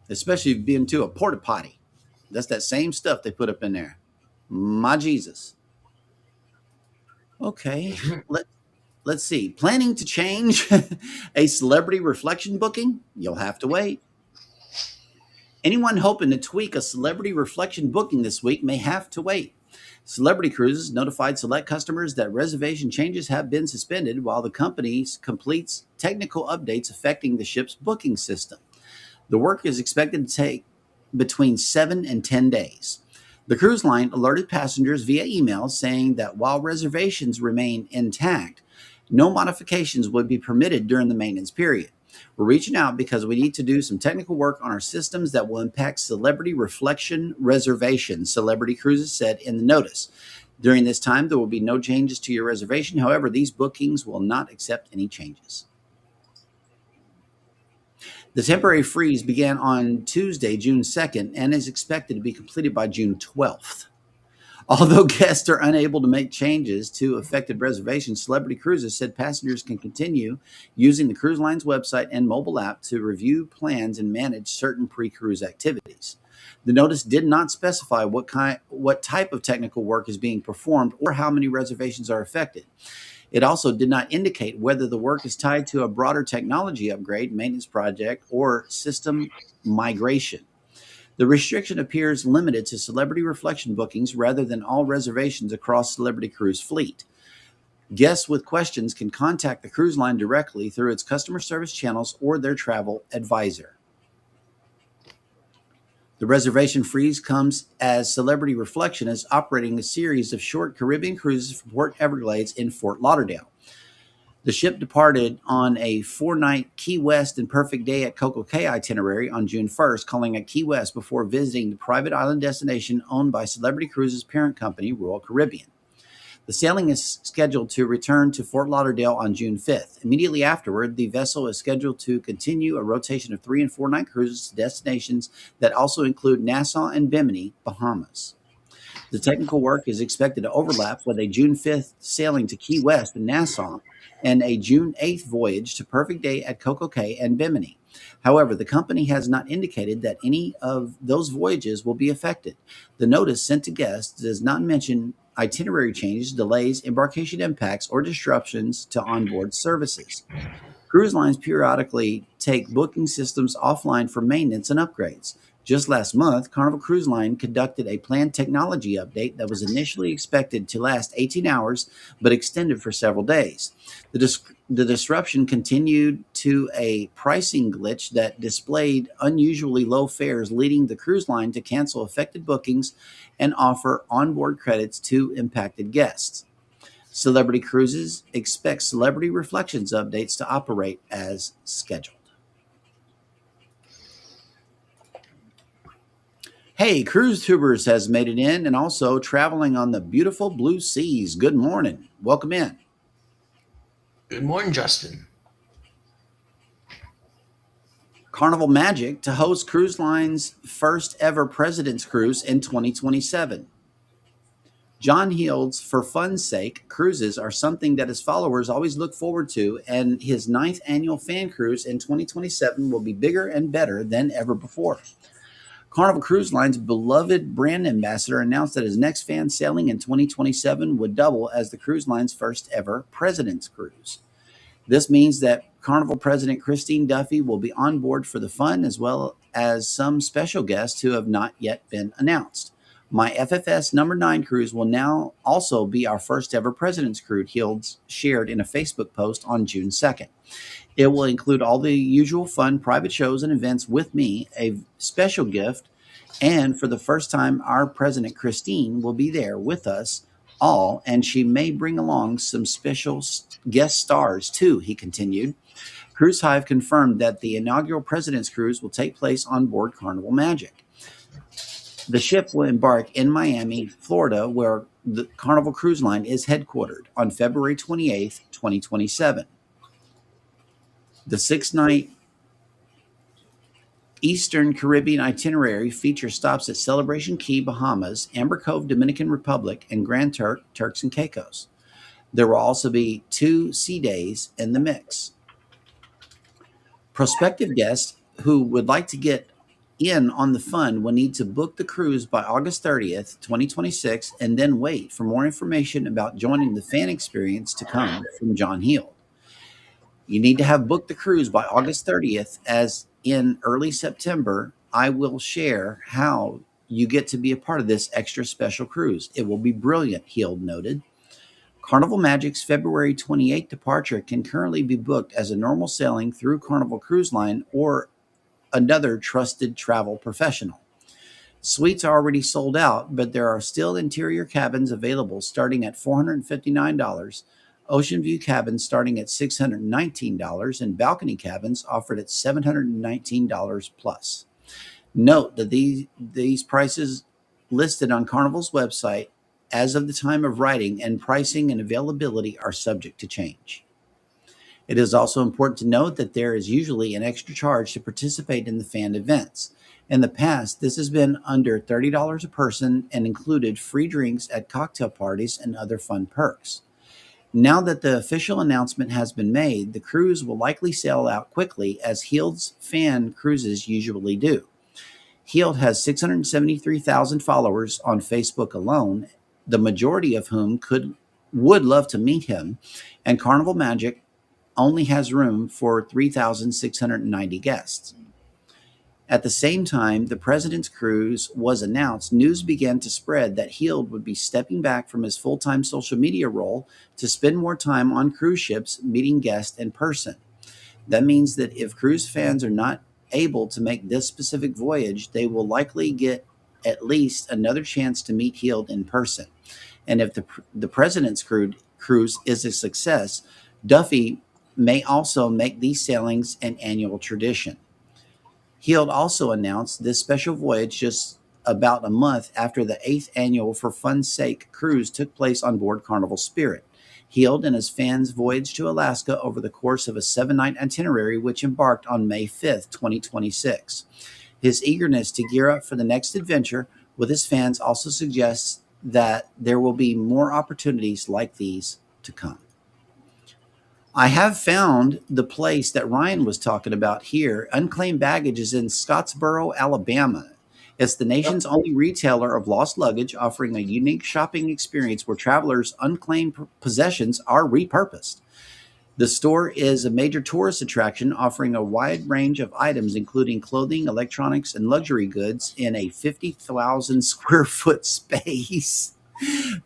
[SPEAKER 4] especially being to a porta potty. That's that same stuff they put up in there. My Jesus. Okay, let's see. Planning to change a celebrity reflection booking? You'll have to wait. Anyone hoping to tweak a celebrity reflection booking this week may have to wait. Celebrity Cruises notified select customers that reservation changes have been suspended while the company completes technical updates affecting the ship's booking system. The work is expected to take between 7 and 10 days. The cruise line alerted passengers via email saying that while reservations remain intact, no modifications would be permitted during the maintenance period. We're reaching out because we need to do some technical work on our systems that will impact celebrity reflection reservations, Celebrity Cruises said in the notice. During this time, there will be no changes to your reservation. However, these bookings will not accept any changes. The temporary freeze began on Tuesday, June 2nd, and is expected to be completed by June 12th. Although guests are unable to make changes to affected reservations, Celebrity Cruises said passengers can continue using the cruise line's website and mobile app to review plans and manage certain pre-cruise activities. The notice did not specify what type of technical work is being performed or how many reservations are affected. It also did not indicate whether the work is tied to a broader technology upgrade, maintenance project, or system migration. The restriction appears limited to celebrity reflection bookings rather than all reservations across Celebrity Cruise fleet. Guests with questions can contact the cruise line directly through its customer service channels or their travel advisor. The reservation freeze comes as Celebrity Reflection is operating a series of short Caribbean cruises from Port Everglades in Fort Lauderdale. The ship departed on a 4-night Key West and Perfect Day at Coco Cay itinerary on June 1st, calling at Key West before visiting the private island destination owned by Celebrity Cruises' parent company, Royal Caribbean. The sailing is scheduled to return to Fort Lauderdale on June 5th. Immediately afterward, the vessel is scheduled to continue a rotation of 3- and 4-night cruises to destinations that also include Nassau and Bimini, Bahamas. The technical work is expected to overlap with a June 5th sailing to Key West and Nassau and a June 8th voyage to Perfect Day at Coco Cay and Bimini. However, the company has not indicated that any of those voyages will be affected. The notice sent to guests does not mention itinerary changes, delays, embarkation impacts, or disruptions to onboard services. Cruise lines periodically take booking systems offline for maintenance and upgrades. Just last month, Carnival Cruise Line conducted a planned technology update that was initially expected to last 18 hours, but extended for several days. The disruption continued to a pricing glitch that displayed unusually low fares, leading the cruise line to cancel affected bookings and offer onboard credits to impacted guests. Celebrity Cruises expects Celebrity Reflections updates to operate as scheduled. Hey, Cruise Tubers has made it in and also traveling on the beautiful blue seas. Good morning. Welcome in.
[SPEAKER 5] Good morning, Justin.
[SPEAKER 4] Carnival Magic to host Cruise Line's first ever President's Cruise in 2027. John Heald's For Fun's Sake cruises are something that his followers always look forward to, and his 9th annual fan cruise in 2027 will be bigger and better than ever before. Carnival Cruise Line's beloved brand ambassador announced that his next fan sailing in 2027 would double as the cruise line's first ever President's Cruise. This means that Carnival President Christine Duffy will be on board for the fun, as well as some special guests who have not yet been announced. My FFS number 9 cruise will now also be our first ever President's Cruise, Heald shared in a Facebook post on June 2nd. It will include all the usual fun private shows and events with me, a special gift, and for the first time, our President Christine will be there with us all, and she may bring along some special guest stars too, he continued. Cruise Hive confirmed that the inaugural President's Cruise will take place on board Carnival Magic. The ship will embark in Miami, Florida, where the Carnival Cruise Line is headquartered on February 28th, 2027. The 6-night Eastern Caribbean itinerary features stops at Celebration Key, Bahamas, Amber Cove, Dominican Republic, and Grand Turk, Turks and Caicos. There will also be 2 sea days in the mix. Prospective guests who would like to get in on the fun will need to book the cruise by August 30th, 2026, and then wait for more information about joining the fan experience to come from John Heald. You need to have booked the cruise by August 30th, as in early September, I will share how you get to be a part of this extra special cruise. It will be brilliant, Heald noted. Carnival Magic's February 28th departure can currently be booked as a normal sailing through Carnival Cruise Line or another trusted travel professional. Suites are already sold out, but there are still interior cabins available starting at $459, ocean view cabins starting at $619, and balcony cabins offered at $719 plus. Note that these prices listed on Carnival's website as of the time of writing, and pricing and availability are subject to change. It is also important to note that there is usually an extra charge to participate in the fan events. In the past, this has been under $30 a person and included free drinks at cocktail parties and other fun perks. Now that the official announcement has been made, the cruise will likely sail out quickly, as Heald's fan cruises usually do. Heald has 673,000 followers on Facebook alone, the majority of whom would love to meet him, and Carnival Magic only has room for 3,690 guests. At the same time the President's Cruise was announced, news began to spread that Heald would be stepping back from his full-time social media role to spend more time on cruise ships meeting guests in person. That means that if cruise fans are not able to make this specific voyage, they will likely get at least another chance to meet Heald in person. And if the President's Cruise is a success, Duffy may also make these sailings an annual tradition. Heald also announced this special voyage just about a month after the 8th annual For Fun's Sake cruise took place on board Carnival Spirit. Heald and his fans voyaged to Alaska over the course of a 7-night itinerary, which embarked on May 5th, 2026. His eagerness to gear up for the next adventure with his fans also suggests that there will be more opportunities like these to come. I have found the place that Ryan was talking about here. Unclaimed Baggage is in Scottsboro, Alabama. It's the nation's only retailer of lost luggage, offering a unique shopping experience where travelers' unclaimed possessions are repurposed. The store is a major tourist attraction, offering a wide range of items, including clothing, electronics, and luxury goods in a 50,000 square foot space.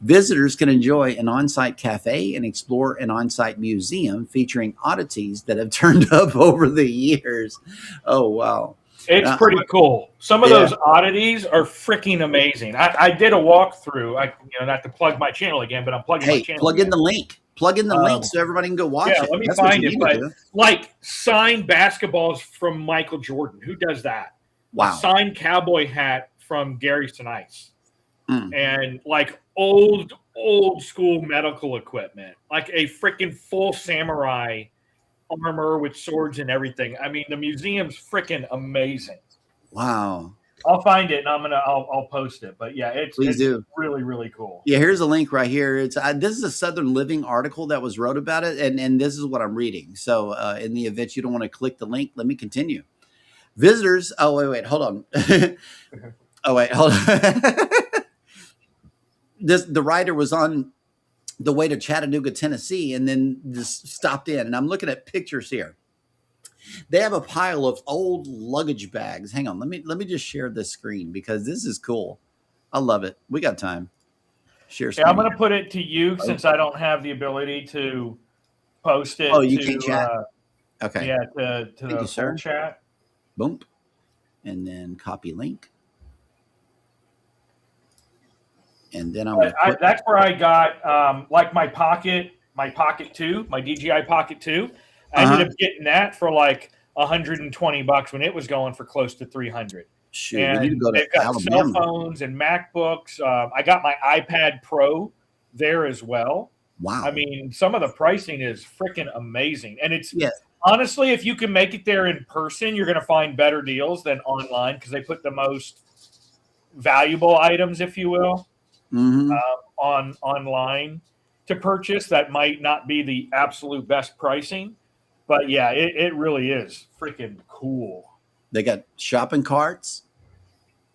[SPEAKER 4] Visitors can enjoy an on-site cafe and explore an on-site museum featuring oddities that have turned up over the years. Oh, wow.
[SPEAKER 6] It's pretty cool. Some of those oddities are freaking amazing. I did a walkthrough. Not to plug my channel again, but I'm plugging my channel.
[SPEAKER 4] Plug in the link. Plug in the link so everybody can go watch it.
[SPEAKER 6] Yeah, let me find it. But like signed basketballs from Michael Jordan. Who does that?
[SPEAKER 4] Wow.
[SPEAKER 6] A signed cowboy hat from Gary Sinise. And like old school medical equipment, like a freaking full samurai armor with swords and everything. I mean, the museum's freaking amazing.
[SPEAKER 4] Wow.
[SPEAKER 6] I'll find it and I'll post it. But yeah, it's really, really cool.
[SPEAKER 4] Yeah, here's a link right here. It's this is a Southern Living article that was wrote about it, and this is what I'm reading. So in the event you don't want to click the link, let me continue. Visitors. Oh wait, hold on. Oh wait, hold on. The writer was on the way to Chattanooga, Tennessee, and then just stopped in. And I'm looking at pictures here. They have a pile of old luggage bags. Hang on, let me just share this screen because this is cool. I love it. We got time. Share screen.
[SPEAKER 6] Yeah, I'm going to put it to you since I don't have the ability to post it.
[SPEAKER 4] Oh, you can chat. Okay.
[SPEAKER 6] Yeah, to the full chat.
[SPEAKER 4] Boom, and then copy link. And then
[SPEAKER 6] that's where I got like my Pocket 2, my DJI Pocket 2. I ended up getting that for like $120 when it was going for close to $300.
[SPEAKER 3] Shoot, we need to
[SPEAKER 6] and
[SPEAKER 3] go to
[SPEAKER 6] they've got cell
[SPEAKER 3] Alabama.
[SPEAKER 6] phones and MacBooks. I got my iPad Pro there as well. I
[SPEAKER 3] Wow.
[SPEAKER 6] mean, some of the pricing is freaking amazing, and it's
[SPEAKER 3] Yeah.
[SPEAKER 6] honestly, if you can make it there in person, you're going to find better deals than online because they put the most valuable items, if you will,
[SPEAKER 3] Mm-hmm.
[SPEAKER 6] on online to purchase. That might not be the absolute best pricing, but yeah, it really is freaking cool.
[SPEAKER 3] They got shopping carts.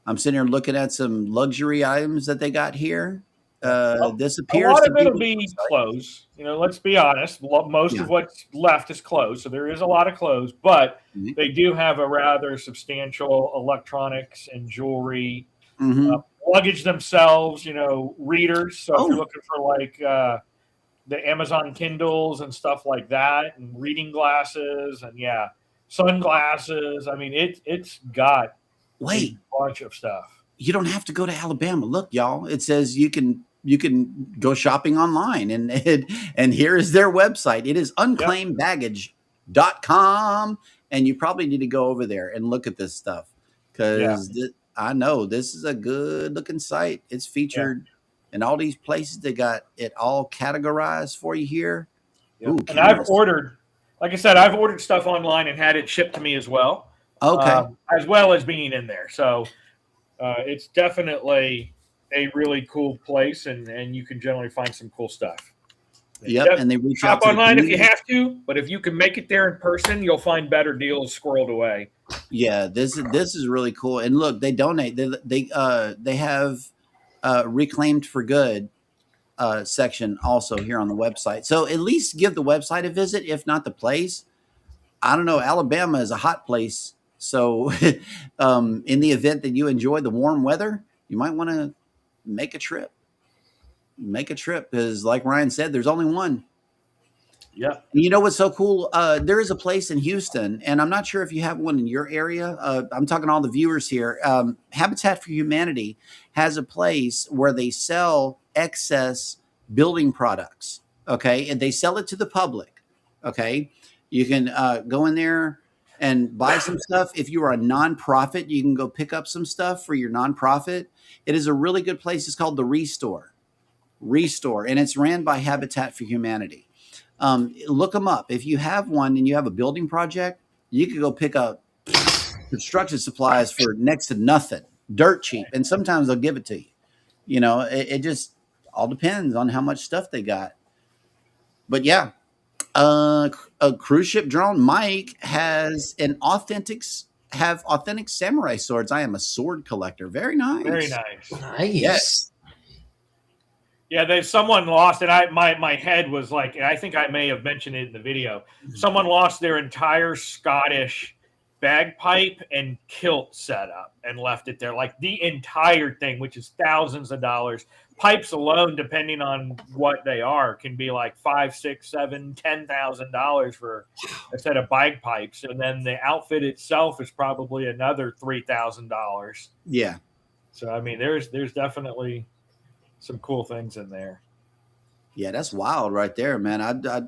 [SPEAKER 3] I'm sitting here looking at some luxury items that they got here. This
[SPEAKER 6] A
[SPEAKER 3] appears
[SPEAKER 6] lot
[SPEAKER 3] to
[SPEAKER 6] of
[SPEAKER 3] be
[SPEAKER 6] it'll be clothes. Let's be honest. Most
[SPEAKER 3] yeah.
[SPEAKER 6] of what's left is clothes, so there is a lot of clothes, but
[SPEAKER 3] Mhm.
[SPEAKER 6] they do have a rather substantial electronics and jewelry,
[SPEAKER 3] Mhm.
[SPEAKER 6] luggage themselves. Readers. So if you're
[SPEAKER 3] Oh,
[SPEAKER 6] looking for like the Amazon Kindles and stuff like that, and reading glasses, and yeah, sunglasses. I mean, it's got a
[SPEAKER 3] wait.
[SPEAKER 6] bunch of stuff.
[SPEAKER 3] You don't have to go to Alabama. Look, y'all. It says you can go shopping online, and here is their website. It is
[SPEAKER 6] Yep.
[SPEAKER 3] unclaimedbaggage.com, and you probably need to go over there and look at this stuff
[SPEAKER 6] Yeah.
[SPEAKER 3] because I know this is a good looking site. It's
[SPEAKER 6] Yeah.
[SPEAKER 3] featured in all these places. They got it all categorized for you here.
[SPEAKER 6] Yeah.
[SPEAKER 3] Ooh,
[SPEAKER 6] And I've
[SPEAKER 3] cameras.
[SPEAKER 6] ordered, like I said, I've ordered stuff online and had it shipped to me as well,
[SPEAKER 3] Okay.
[SPEAKER 6] as well as being in there. So it's definitely a really cool place, and you can generally find some cool stuff.
[SPEAKER 3] Yep. And they reach out
[SPEAKER 6] Shop
[SPEAKER 3] to the
[SPEAKER 6] online if you
[SPEAKER 3] community.
[SPEAKER 6] have to, but if you can make it there in person, you'll find better deals squirreled away.
[SPEAKER 3] Yeah, this is really cool. And look, they donate. They have reclaimed for good section also here on the website. So at least give the website a visit, if not the place. I don't know. Alabama is a hot place, so in the event that you enjoy the warm weather, you might want to make a trip. Make a trip because, like Ryan said, there's only one.
[SPEAKER 6] Yeah.
[SPEAKER 3] You know what's so cool? There is a place in Houston, and I'm not sure if you have one in your area. I'm talking to all the viewers here. Habitat for Humanity has a place where they sell excess building products. Okay, and they sell it to the public. Okay, you can go in there and buy some stuff. If you are a nonprofit, you can go pick up some stuff for your nonprofit. It is a really good place. It's called the Restore, and it's ran by Habitat for Humanity. Look them up. If you have one and you have a building project, you could go pick up construction supplies for next to nothing, dirt cheap, and sometimes they'll give it to you. It just all depends on how much stuff they got. But yeah, a cruise ship drone. Mike has authentic samurai swords. I am a sword collector. Very nice.
[SPEAKER 6] Very nice.
[SPEAKER 5] Nice.
[SPEAKER 3] Yes.
[SPEAKER 6] Yeah, there's someone lost, and my head was like, and I think I may have mentioned it in the video. Someone lost their entire Scottish bagpipe and kilt setup and left it there, like the entire thing, which is thousands of dollars. Pipes alone, depending on what they are, can be like $5,000, $6,000, $7,000, $10,000 for a set of bagpipes, and then the outfit itself is probably another $3,000.
[SPEAKER 3] Yeah.
[SPEAKER 6] So I mean, there's definitely some cool things in there.
[SPEAKER 3] Yeah, that's wild right there, man.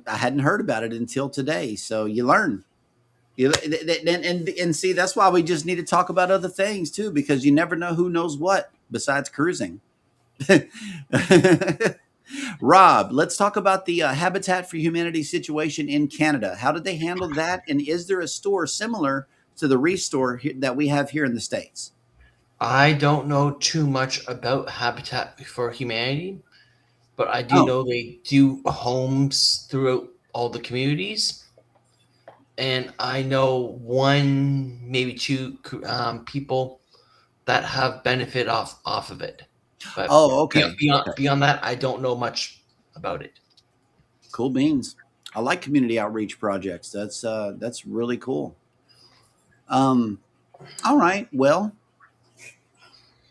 [SPEAKER 3] I hadn't heard about it until today. So you learn. And see, that's why we just need to talk about other things too, because you never know who knows what besides cruising. Rob, let's talk about the Habitat for Humanity situation in Canada. How did they handle that? And is there a store similar to the Restore that we have here in the States?
[SPEAKER 5] I don't know too much about Habitat for Humanity, but I do know they do homes throughout all the communities. And I know one, maybe two people that have benefit off of it. But
[SPEAKER 3] okay.
[SPEAKER 5] Beyond that, I don't know much about it.
[SPEAKER 3] Cool beans. I like community outreach projects. That's really cool. All right. Well.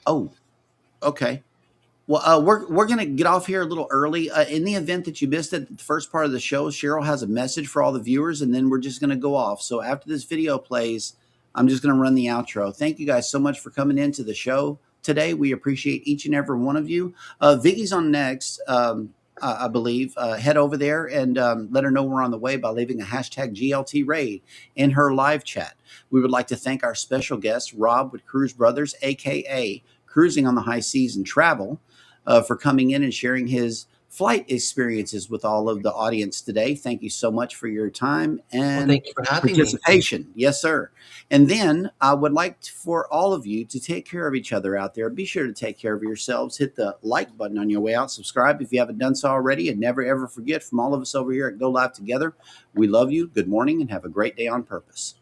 [SPEAKER 3] Oh, okay. Well, we're gonna get off here a little early. In the event that you missed it, the first part of the show, Cheryl has a message for all the viewers, and then we're just gonna go off. So after this video plays, I'm just gonna run the outro. Thank you guys so much for coming into the show today. We appreciate each and every one of you. Vicky's on next.
[SPEAKER 4] I believe, head over there and let her know we're on the way by leaving a hashtag GLT raid in her live chat. We would like to thank our special guest, Rob with Cruise Brothers, aka Cruising on the High Seas and Travel, for coming in and sharing his flight experiences with all of the audience today. Thank you so much for your time and
[SPEAKER 5] Thank you for having me.
[SPEAKER 4] participation. Yes, sir. And then I would like for all of you to take care of each other out there. Be sure to take care of yourselves. Hit the like button on your way out. Subscribe if you haven't done so already. And never, ever forget, from all of us over here at Go Live Together, we love you. Good morning and have a great day on purpose.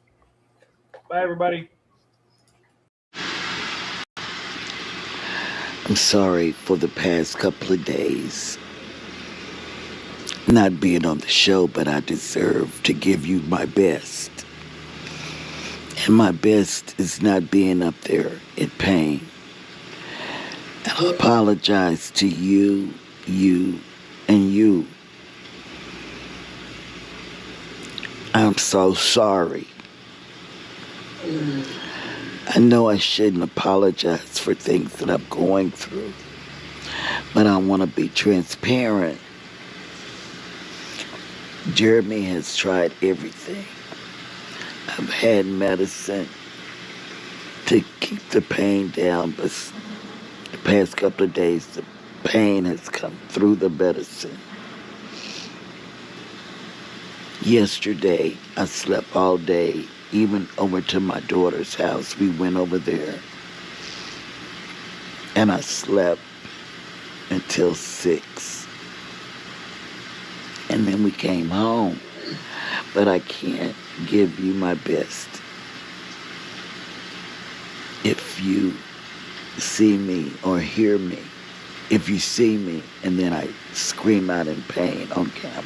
[SPEAKER 6] Bye, everybody.
[SPEAKER 3] I'm sorry for the past couple of days not being on the show, but I deserve to give you my best. And my best is not being up there in pain. And I apologize to you, and you. I'm so sorry. I know I shouldn't apologize for things that I'm going through, but I want to be transparent. Jeremy has tried everything. I've had medicine to keep the pain down, but the past couple of days, the pain has come through the medicine. Yesterday, I slept all day, even over to my daughter's house. We went over there, and I slept until 6. And then we came home, but I can't give you my best. If you see me or hear me, if you see me and then I scream out in pain on camera,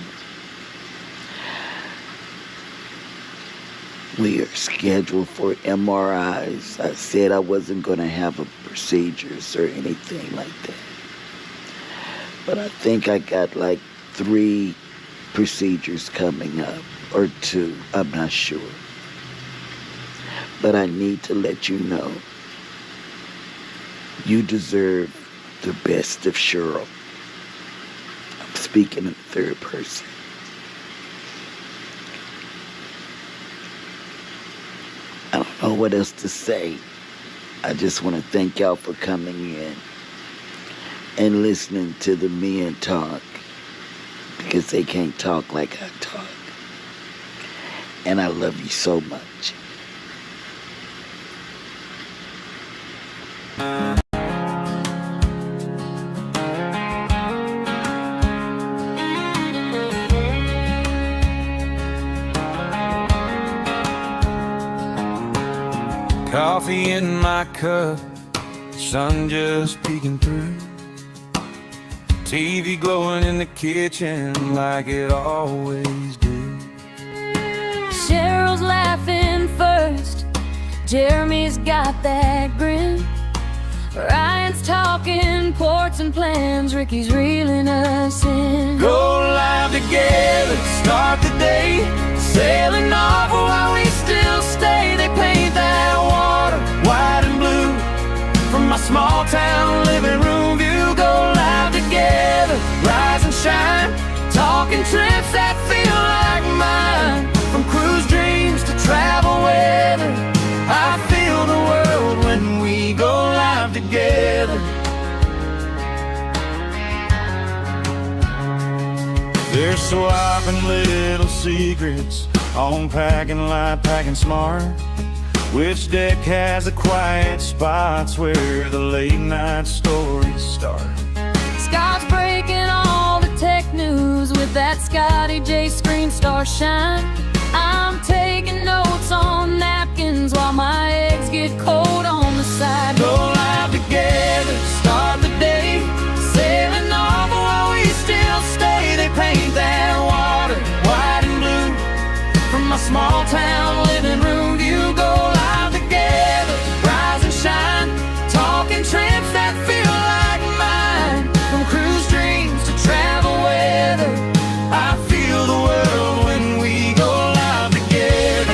[SPEAKER 3] we are scheduled for MRIs. I said I wasn't going to have a procedures or anything like that. But I think I got like 3 procedures coming up, or 2, I'm not sure. But I need to let you know, you deserve the best of Cheryl. I'm speaking in the third person. I don't know what else to say. I just want to thank y'all for coming in and listening to the men talk, because they can't talk like I talk. And I love you so much.
[SPEAKER 1] Coffee in my cup, sun just peeking through. TV glowing in the kitchen like it always do.
[SPEAKER 2] Cheryl's laughing first, Jeremy's got that grin. Ryan's talking ports and plans, Ricky's reeling us in.
[SPEAKER 1] Go live together, start the day, sailing off while we still stay. They paint that water white and blue from my small town living room view. Go live together, rise and shine, talking trips that feel like mine. From cruise dreams to travel weather, I feel the world when we go live together. They're swapping little secrets on packing light, packing smart. Which deck has the quiet spots where the late night stories start?
[SPEAKER 2] Scott's breaking all the tech news with that Scotty J screen star shine. I'm taking notes on napkins while my eggs get cold on the side.
[SPEAKER 1] Go live together, start the day, sailing off while we still stay. They paint that water white and blue from my small town living room view. Go live together, rise and shine, talking trips that feel like mine. From cruise dreams to travel weather, I feel the world when we go live together.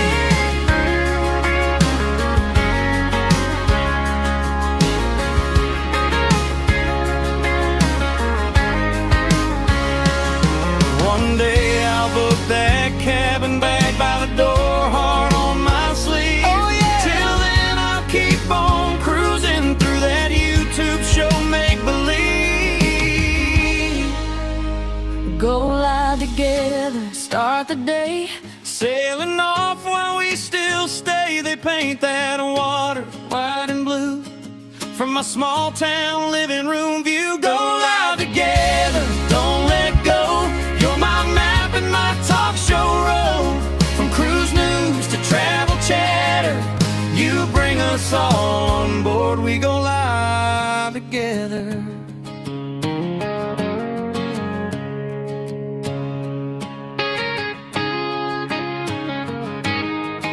[SPEAKER 2] start the day.
[SPEAKER 1] Sailing off while we still stay. They paint that water white and blue. From my small town living room view, go out together, don't let go. You're my map and my talk show road. From cruise news to travel chatter, you bring us all on board. We go live